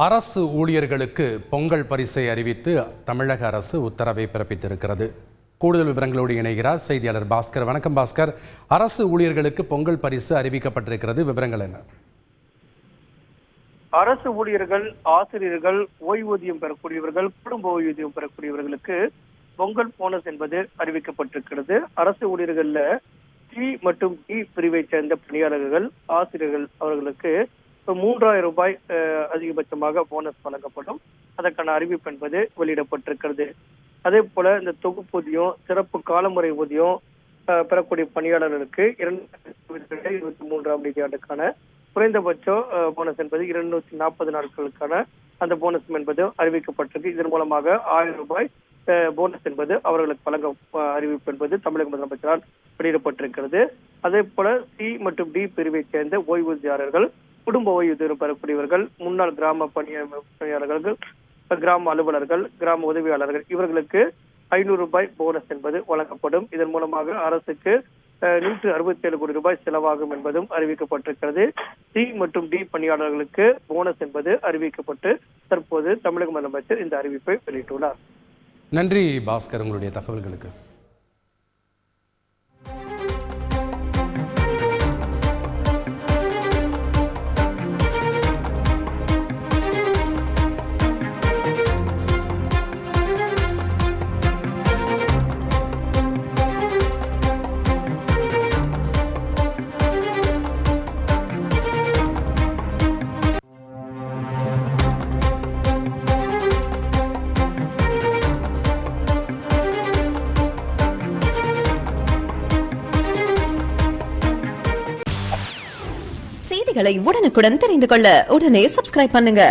அரசு ஊழியர்களுக்கு பொங்கல் பரிசை அறிவித்து தமிழக அரசு உத்தரவை பிறப்பித்திருக்கிறது. கூடுதல் விவரங்களோடு இணைகிறார் செய்தியாளர் பாஸ்கர். வணக்கம் பாஸ்கர். அரசு ஊழியர்களுக்கு பொங்கல் பரிசு அறிவிக்கப்பட்டிருக்கிறது, விவரங்கள் என்ன? அரசு ஊழியர்கள், ஆசிரியர்கள், ஓய்வூதியம் பெறக்கூடியவர்கள், குடும்ப ஓய்வூதியம் பெறக்கூடியவர்களுக்கு பொங்கல் போனஸ் என்பது அறிவிக்கப்பட்டிருக்கிறது. அரசு ஊழியர்கள்ல சி மற்றும் டி பிரிவை சேர்ந்த பணியாளர்கள், ஆசிரியர்கள் அவர்களுக்கு 3000 ரூபாய் அதிகபட்சமாக போனஸ் வழங்கப்படும். அதற்கான அறிவிப்பு என்பது வெளியிடப்பட்டிருக்கிறது. அதே போல இந்த தொகுப்பூதியம், சிறப்பு காலமுறை ஊதியம் பெறக்கூடிய பணியாளர்களுக்கு 2023ஆம் நிதியாண்டுக்கான குறைந்தபட்ச போனஸ் என்பது 240 நாட்களுக்கான அந்த போனஸ் என்பது அறிவிக்கப்பட்டிருக்கு. இதன் மூலமாக 1000 ரூபாய் போனஸ் என்பது அவர்களுக்கு வழங்க அறிவிப்பு என்பது தமிழக முதலமைச்சரால் வெளியிடப்பட்டிருக்கிறது. அதே போல சி மற்றும் டி பிரிவை சேர்ந்த ஓய்வூதியாளர்கள், குடும்ப ஓய்வூதியம் பெறக்கூடியவர்கள், முன்னாள் கிராம பணியாளர்கள், கிராம அலுவலர்கள், கிராம உதவியாளர்கள் இவர்களுக்கு 500 ரூபாய் போனஸ் என்பது வழங்கப்படும். இதன் மூலமாக அரசுக்கு 167 கோடி ரூபாய் செலவாகும் என்பதும் அறிவிக்கப்பட்டிருக்கிறது. சி மற்றும் டி பணியாளர்களுக்கு போனஸ் என்பது அறிவிக்கப்பட்டு தற்போது தமிழக முதலமைச்சர் இந்த அறிவிப்பை வெளியிட்டுள்ளார். நன்றி பாஸ்கர், உங்களுடைய தகவல்களுக்கு. செய்திகளை உடனுக்குடன் தெரிந்து கொள்ள உடனே சப்ஸ்கிரைப் பண்ணுங்க.